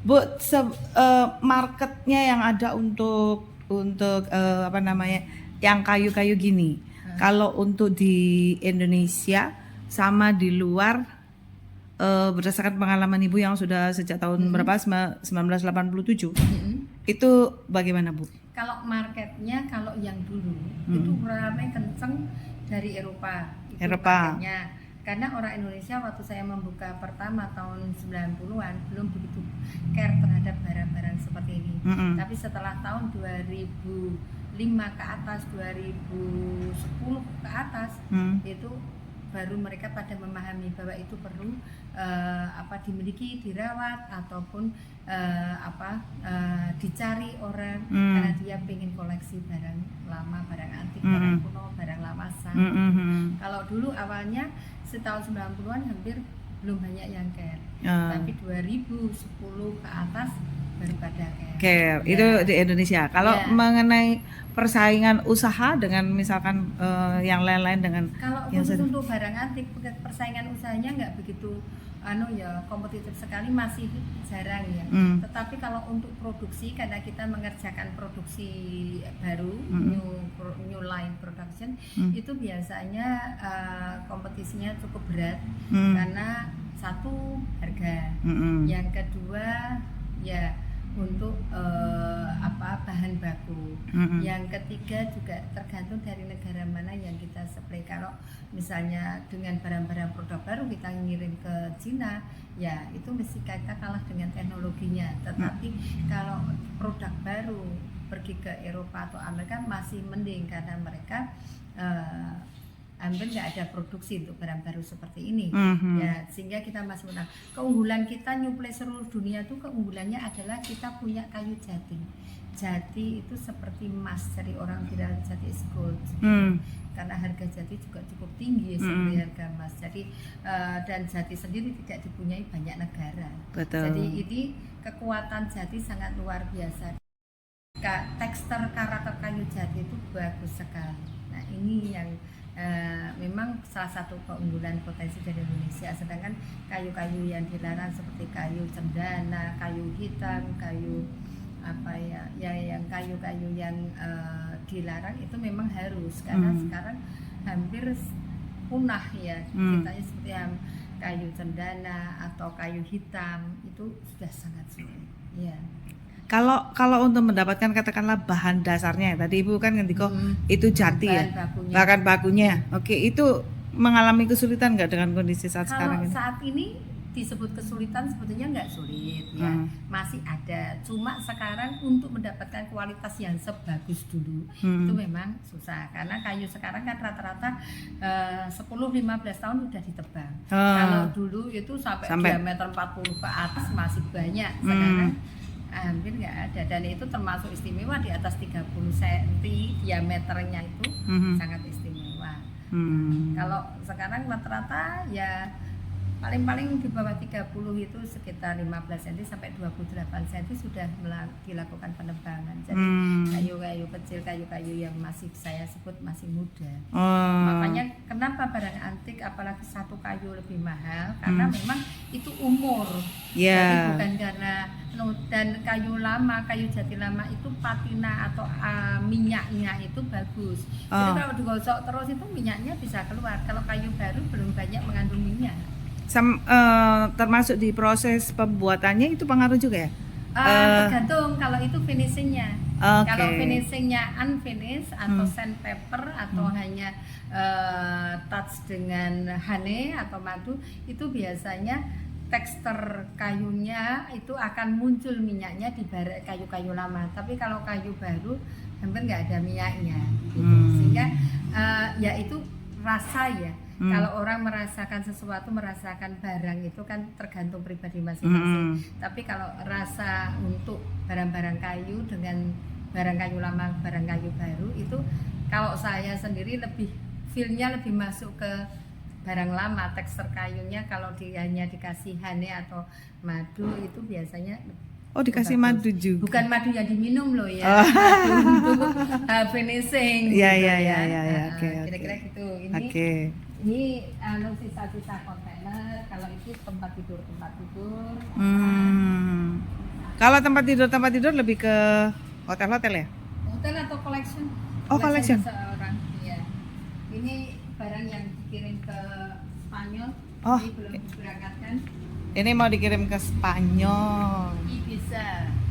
Bu, marketnya yang ada untuk apa namanya, yang kayu-kayu gini. Kalau untuk di Indonesia sama di luar, berdasarkan pengalaman Ibu yang sudah sejak tahun berapa, 1987, itu bagaimana Bu? Kalau marketnya, kalau yang dulu itu ramai kenceng dari Eropa. Itu marketnya. Karena orang Indonesia waktu saya membuka pertama tahun 90-an belum begitu care terhadap barang-barang seperti ini. Tapi setelah tahun 2005 ke atas, 2010 ke atas, itu baru mereka pada memahami bahwa itu perlu dimiliki, dirawat ataupun dicari orang karena dia pengen koleksi barang lama, barang antik, barang kuno, barang lamasan. Kalau dulu awalnya setahun 90-an hampir belum banyak yang care, tapi 2010 ke atas baru pada care. Itu di Indonesia. Kalau mengenai persaingan usaha dengan misalkan yang lain-lain dengan kalau khusus untuk barang antik, persaingan usahanya nggak begitu kompetitif sekali, masih jarang ya. Tetapi kalau untuk produksi, karena kita mengerjakan produksi baru, new line production, itu biasanya kompetisinya cukup berat karena satu, harga, yang kedua ya untuk bahan baku, yang ketiga juga tergantung dari negara mana yang kita supply. Kalau misalnya dengan barang-barang produk baru kita ngirim ke Cina, ya itu mesti kita kalah dengan teknologinya. Tetapi kalau produk baru pergi ke Eropa atau Amerika masih mending, karena mereka hampir nggak ada produksi untuk barang baru seperti ini. Ya, sehingga kita masih menang. Keunggulan kita nyuplai seluruh dunia itu, keunggulannya adalah kita punya kayu jati. Jati itu seperti emas, dari orang bilang jati is gold. Karena harga jati juga cukup tinggi seperti harga emas. Jadi dan jati sendiri tidak dipunyai banyak negara. Betul. Jadi ini kekuatan jati sangat luar biasa. Tekstur karakter kayu jati itu bagus sekali. Nah, ini yang memang salah satu keunggulan potensi dari Indonesia. Sedangkan kayu-kayu yang dilarang seperti kayu cendana, kayu hitam, kayu yang kayu-kayu yang dilarang itu memang harus, karena sekarang hampir punah ya. Ceritanya seperti yang kayu cendana atau kayu hitam itu sudah sangat sulit. Ya. Kalau untuk mendapatkan katakanlah bahan dasarnya, tadi Ibu kan ngendiko itu jati ya, bahan bakunya. Oke, itu mengalami kesulitan nggak dengan kondisi saat sekarang ini? Saat ini disebut kesulitan sebetulnya nggak sulit ya, masih ada. Cuma sekarang untuk mendapatkan kualitas yang sebagus dulu itu memang susah, karena kayu sekarang kan rata-rata 10-15 tahun sudah ditebang. Kalau dulu itu sampai diameter 40 ke atas masih banyak, sekarang hampir nggak ada, dan itu termasuk istimewa di atas 30 cm diameternya itu sangat istimewa. Kalau sekarang rata-rata ya paling-paling di bawah 30 itu sekitar 15 cm sampai 28 cm sudah dilakukan penebangan. Jadi kayu-kayu kecil, kayu-kayu yang masih saya sebut masih muda. Makanya kenapa barang antik apalagi satu kayu lebih mahal, karena memang itu umur. Jadi bukan karena dan kayu lama, kayu jati lama itu patina atau minyaknya itu bagus. Jadi kalau digosok terus itu minyaknya bisa keluar. Kalau kayu baru belum banyak mengandung minyak. Termasuk di proses pembuatannya itu pengaruh juga ya? Tergantung kalau itu finishingnya. Kalau finishingnya unfinished atau sandpaper atau hanya touch dengan honey atau madu, itu biasanya tekstur kayunya itu akan muncul minyaknya di kayu-kayu lama. Tapi kalau kayu baru hampir nggak ada minyaknya gitu. Sehingga ya itu rasa ya. Kalau orang merasakan sesuatu, merasakan barang itu kan tergantung pribadi masing-masing. Tapi kalau rasa untuk barang-barang kayu dengan barang kayu lama, barang kayu baru itu, kalau saya sendiri lebih feel-nya lebih masuk ke barang lama. Tekstur kayunya kalau hanya dikasih honey atau madu itu biasanya dikasih madu juga. Bukan madu yang diminum loh ya. Madu untuk finishing. Iya. Kira-kira gitu. Ini sisa-sisa kontainer. Kalau itu tempat tidur. Kalau tempat tidur lebih ke hotel-hotel ya? Hotel atau collection? Oh, collection. Seseorang. Iya. Ini barang yang dikirim ke Spanyol. Oh. Ini belum diberangkatkan. Ini mau dikirim ke Spanyol. Ibiza.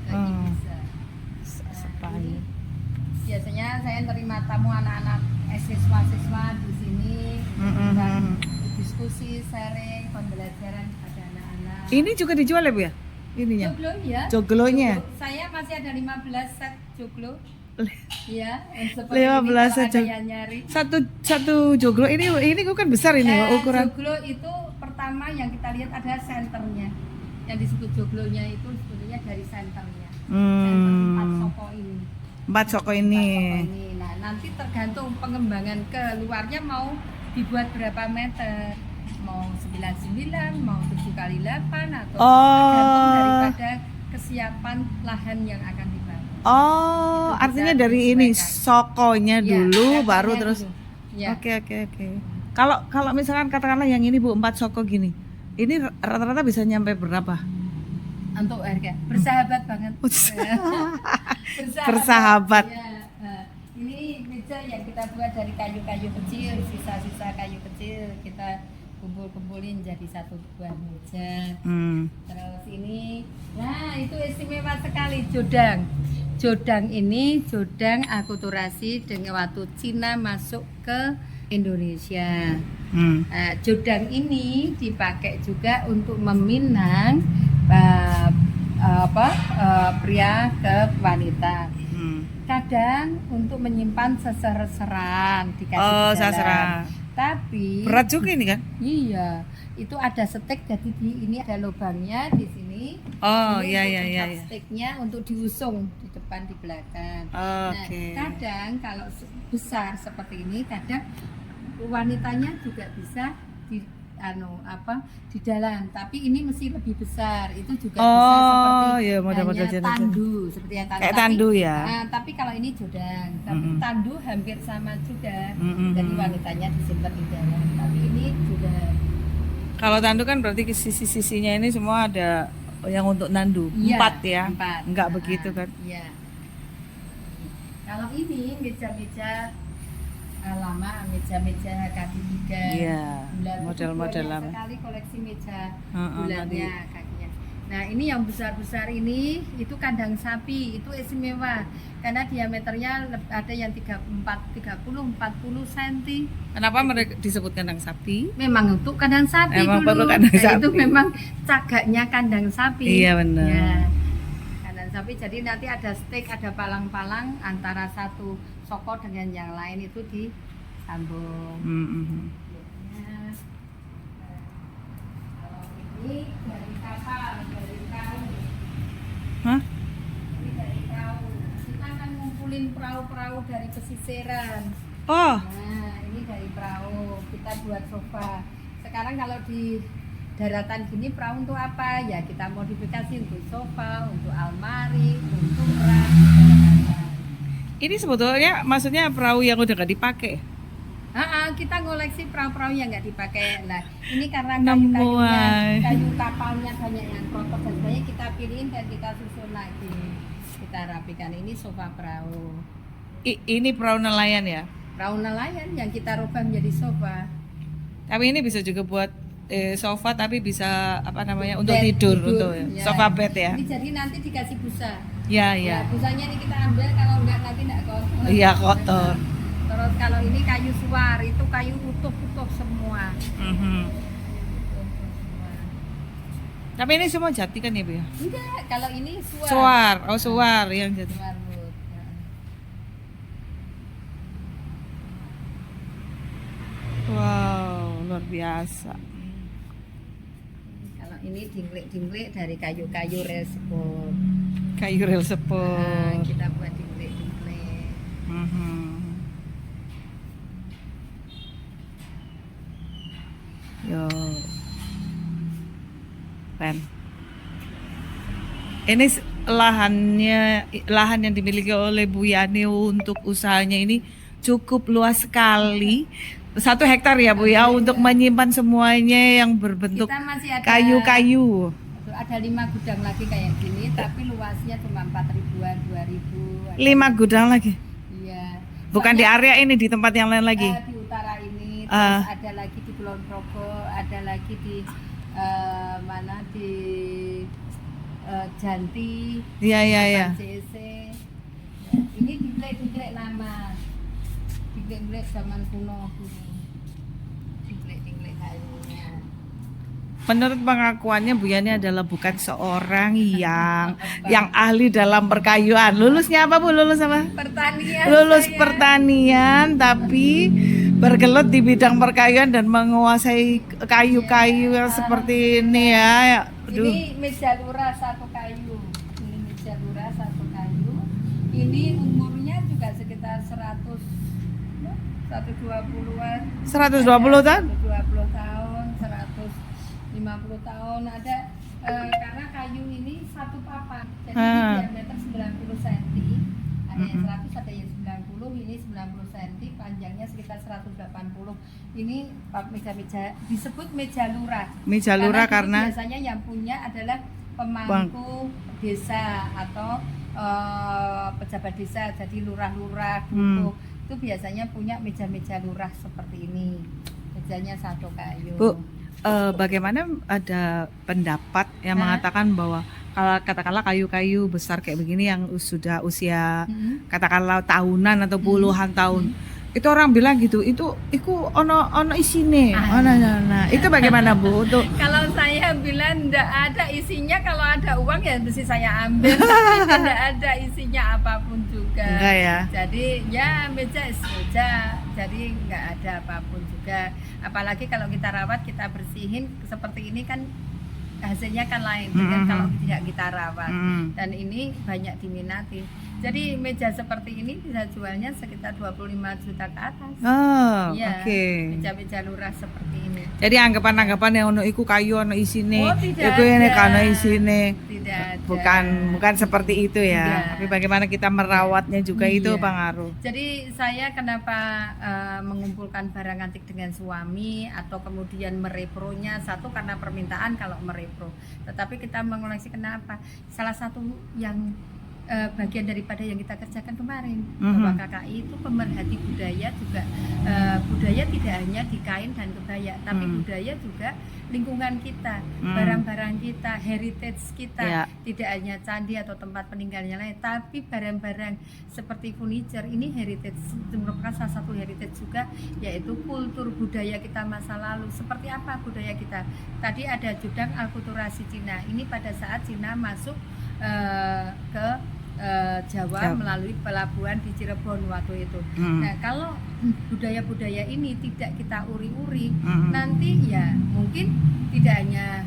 Ke Hmm. Ibiza. Spanyol. Biasanya saya terima tamu anak-anak siswa-siswa di sini dan diskusi, sharing, pembelajaran kepada anak-anak. Ini juga dijual ya Bu ya? Ininya. Joglo ya. Joglonya. Joglo. Saya masih ada 15 set joglo. Ya, seperti 15 ini set kalau ada yang nyari. Satu joglo ini kan besar ini ukuran. Joglo itu pertama yang kita lihat ada senternya. Yang disebut joglonya itu sebetulnya dari senternya. Senter 4 soko ini. 4 soko ini. Nah, nanti tergantung pengembangan ke luarnya mau dibuat berapa meter. Mau 99, mau 7x8 atau tergantung daripada kesiapan lahan yang akan dibangun. Oh, Itu artinya bisa dari ini disesuaikan. sokonya Ya, dulu senternya baru dulu. terus. Ya. Oke. Kalau misalkan katakanlah yang ini Bu 4 soko gini. Ini rata-rata bisa nyampe berapa? Untuk harga bersahabat banget. Bersahabat. Ya, ini meja yang kita buat dari kayu-kayu kecil, sisa-sisa kayu kecil kita kumpulin jadi satu buah meja. Terus ini, nah itu istimewa sekali jodang. Jodang ini jodang akulturasi dengan waktu Cina masuk ke Indonesia. Jodang ini dipakai juga untuk meminang pria ke wanita. Kadang untuk menyimpan seser-seran dikasih jalan. Tapi Berat juga ini kan? iya, itu ada stek jadi ini ada lubangnya di sini. Oh, ini iya untuk iya iya. tempat steknya untuk diusung di depan di belakang. Oke. Nah, kadang kalau besar seperti ini kadang wanitanya juga bisa di di dalam, tapi ini mesti lebih besar. Itu juga bisa seperti iya, model-model hanya jenis. tandu seperti yang tandu. Kayak tandu ya. Tapi kalau ini jodang, tapi tandu hampir sama juga. Jadi wanitanya disimpan di dalam, tapi ini jodang. Kalau tandu kan berarti sisi-sisinya ini semua ada yang untuk nandu. Iya, 4 ya. 4. Enggak begitu kan? Iya. Kalau ini meja-meja lama, meja-meja kaki 3. Iya, Bulan model-model itu banyak lama. sekali koleksi meja Nanti. bulannya kakinya. Nah, ini yang besar-besar ini itu kandang sapi, itu istimewa karena diameternya ada yang 30-40 cm. Kenapa mereka disebut kandang sapi? Memang untuk kandang sapi Emang dulu. perlu kandang Nah, sapi. itu memang cagaknya kandang sapi. Iya, benar. Ya. Kandang sapi jadi nanti ada stek, ada palang-palang antara satu soko dengan yang lain itu disambung. Nah, kalau ini dari kapal, dari perahu. Hah? Ini dari perahu. Kita akan ngumpulin perahu-perahu dari pesisiran. Oh, Nah, ini dari perahu. Kita buat sofa. Sekarang kalau di daratan gini perahu untuk apa? Ya kita modifikasi untuk sofa, untuk almari, untuk rak. ini sebetulnya maksudnya perahu yang udah gak dipakai. Kita ngoleksi perahu-perahu yang nggak dipakai. Nah, ini karena Nemuan. kayu kapalnya banyak yang kotor dan sebagainya, kita pilihin dan kita susun lagi. Kita rapikan. Ini sofa perahu. Ini perahu nelayan ya. Perahu nelayan yang kita rubah menjadi sofa. Tapi ini bisa juga buat sofa, tapi bisa apa namanya untuk Bed, tidur. Untuk ya. sofa bed ya. Ini jadi nanti dikasih busa. Ya Ya, ya. busanya ini kita ambil, kalau enggak nanti enggak kotor. Iya, kotor. Terus kalau ini kayu suar, itu kayu utuh-utuh semua. Utuh semua. Tapi ini semua jati kan ya Bu ya? Enggak, kalau ini suar. Suar, oh suar yang jati. Suar wood. Ya. Wow, luar biasa. Kalau ini dinglik-dinglik dari kayu-kayu resepon. Kayu rel sepur. Kita buat dinglik-dinglik. Yo, keren. Ini lahan yang dimiliki oleh Bu Yani untuk usahanya ini cukup luas sekali. 1 hektar ya Bu ya untuk menyimpan semuanya yang berbentuk Kita masih ada kayu-kayu. untuk ada 5 gudang lagi kayak gini, tapi luasnya cuma 4 ribuan, 2 ribu. 5 gudang lagi. Iya. Bukan di area ini, di tempat yang lain lagi. Di utara ini, terus ada lagi di Kulon Progo, ada lagi di mana di Janti. Iya iya iya. JC. Ya, ini dinglek lama. Dinglek zaman kuno dulu. Dinglek kayunya. Menurut pengakuannya Bu Yani adalah bukan seorang yang ahli dalam perkayuan. Lulusnya apa Bu? Lulus apa? Pertanian. Lulus saya. pertanian tapi bergelut di bidang perkayuan dan menguasai kayu-kayu yang seperti ini ya. Aduh. Ini meja lurah satu kayu. Ini meja lurah satu kayu. Ini umurnya juga sekitar 120-an. 120 tahun? 120 tahun, 150 tahun ada karena kayu ini satu papan. Jadi diameter 90 cm. Ada yang 100, ada yang 90, ini 90 cm, panjangnya sekitar 180. Ini meja-meja disebut meja lurah. Meja lurah karena biasanya yang punya adalah pemangku desa atau pejabat desa, jadi lurah-lurah gitu. Itu biasanya punya meja-meja lurah seperti ini. Mejanya satu kayu. Bu, bagaimana ada pendapat yang mengatakan bahwa kalau katakanlah kayu-kayu besar kayak begini yang sudah usia katakanlah tahunan atau puluhan tahun, itu orang bilang gitu, itu ono isine, itu bagaimana Bu? Untuk kalau saya bilang enggak ada isinya, kalau ada uang ya mesti saya ambil, tapi tidak ada isinya apapun juga. Enggak ya? Jadi ya meja is meja, jadi enggak ada apapun juga. Apalagi kalau kita rawat, kita bersihin seperti ini kan hasilnya kan lain dengan kalau tidak kita rawat. Dan ini banyak diminati. Jadi meja seperti ini bisa jualnya sekitar 25 juta ke atas. Oh, ya, oke. Meja-meja lurah seperti ini. Jadi anggapan-anggapan yang ono iku kayu ono isine, tidak iku ini ada. kana isine. Tidak ada. Bukan seperti itu ya. Tidak. Tapi bagaimana kita merawatnya juga itu Iya. pengaruh. Jadi saya kenapa mengumpulkan barang antik dengan suami atau kemudian merepronya, satu karena permintaan kalau merepro. Tetapi kita mengoleksi kenapa? Salah satu yang bagian daripada yang kita kerjakan kemarin bahwa KKI itu pemerhati budaya juga. Budaya tidak hanya di kain dan kebaya, tapi budaya juga lingkungan kita, barang-barang kita, heritage kita. Tidak hanya candi atau tempat peninggalnya lain, tapi barang-barang seperti furniture ini heritage, merupakan salah satu heritage juga, yaitu kultur budaya kita masa lalu. Seperti apa budaya kita? Tadi ada judang alkulturasi Cina. Ini pada saat Cina masuk ke Jawa melalui pelabuhan di Cirebon waktu itu. Nah, kalau budaya-budaya ini tidak kita uri-uri, nanti ya mungkin tidak hanya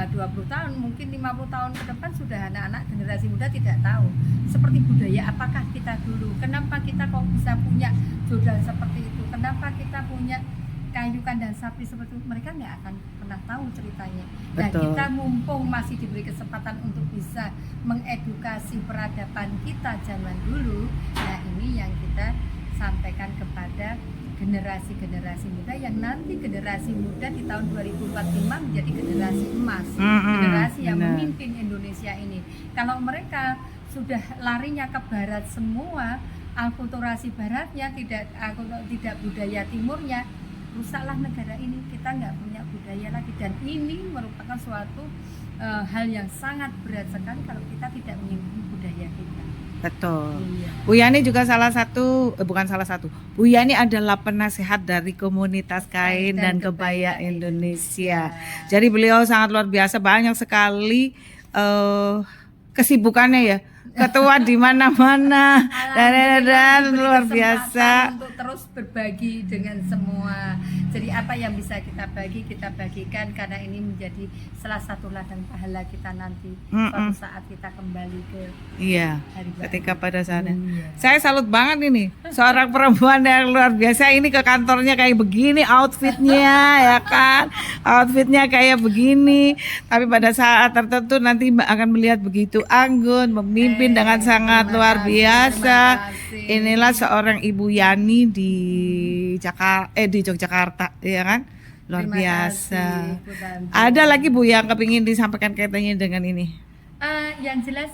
20 tahun, mungkin 50 tahun ke depan sudah anak-anak generasi muda tidak tahu seperti budaya apakah kita dulu. Kenapa kita kok bisa punya jodang seperti itu? Kenapa kita punya kayu kandang sapi seperti itu? Mereka nggak akan pernah tahu ceritanya. Nah, kita mumpung masih diberi kesempatan untuk bisa mengedukasi peradaban kita zaman dulu, nah ini yang kita sampaikan kepada generasi-generasi muda yang nanti generasi muda di tahun 2045 menjadi generasi emas, generasi yang memimpin Indonesia ini. Kalau mereka sudah larinya ke barat semua, alkulturasi baratnya tidak budaya timurnya, rusaklah negara ini, kita nggak punya budaya lagi. Dan ini merupakan suatu hal yang sangat berat sekali kalau kita tidak menyinggung budaya kita. Betul. Iya. Bu Yani juga bukan salah satu. Bu Yani adalah penasehat dari komunitas kain dan kebaya Indonesia. Jadi beliau sangat luar biasa, banyak sekali kesibukannya ya. Ketua di mana-mana dan luar biasa untuk terus berbagi dengan semua. Jadi apa yang bisa kita bagi, kita bagikan karena ini menjadi salah satu ladang pahala kita nanti suatu saat kita kembali ke hari baru. Ketika pada saatnya. Saya salut banget ini seorang perempuan yang luar biasa, ini ke kantornya kayak begini outfitnya ya kan, outfitnya kayak begini, tapi pada saat tertentu nanti Mbak akan melihat begitu anggun, memimpin dengan sangat luar biasa. Inilah seorang Ibu Yani di Yogyakarta, ya kan? Luar Terima biasa. kasih, Bu Tanti. Ada lagi Bu yang kepingin disampaikan kaitannya dengan ini? Yang jelas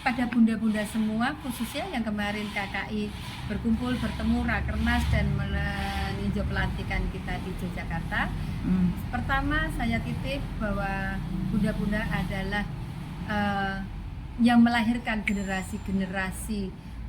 pada bunda-bunda semua, khususnya yang kemarin KKI berkumpul, bertemu Rakernas dan meninjau pelantikan kita di Yogyakarta. Pertama saya titip bahwa bunda-bunda adalah yang melahirkan generasi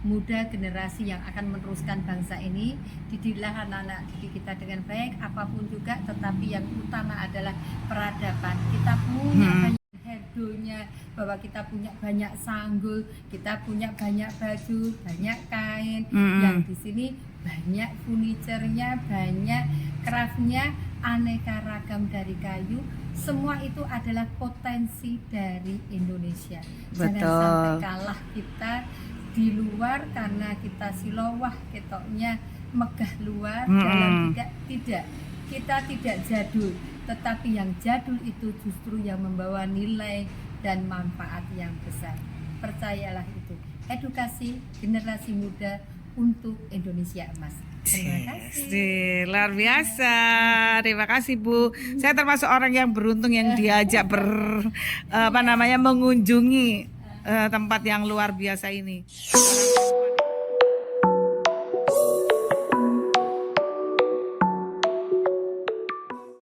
muda, generasi yang akan meneruskan bangsa ini. Didiklah anak-anak didik kita dengan baik, apapun juga, tetapi yang utama adalah peradaban. Kita punya banyak herdonya, bahwa kita punya banyak sanggul, kita punya banyak baju, banyak kain, yang di sini banyak furniturnya, banyak craftnya, aneka ragam dari kayu. Semua itu adalah potensi dari Indonesia. Jangan sampai kalah kita di luar karena kita silowah ketoknya megah luar, dalam tidak kita tidak jadul, tetapi yang jadul itu justru yang membawa nilai dan manfaat yang besar. Percayalah itu. Edukasi generasi muda untuk Indonesia emas. Terima kasih. Luar biasa. Terima kasih Bu. Saya termasuk orang yang beruntung yang diajak mengunjungi tempat yang luar biasa ini.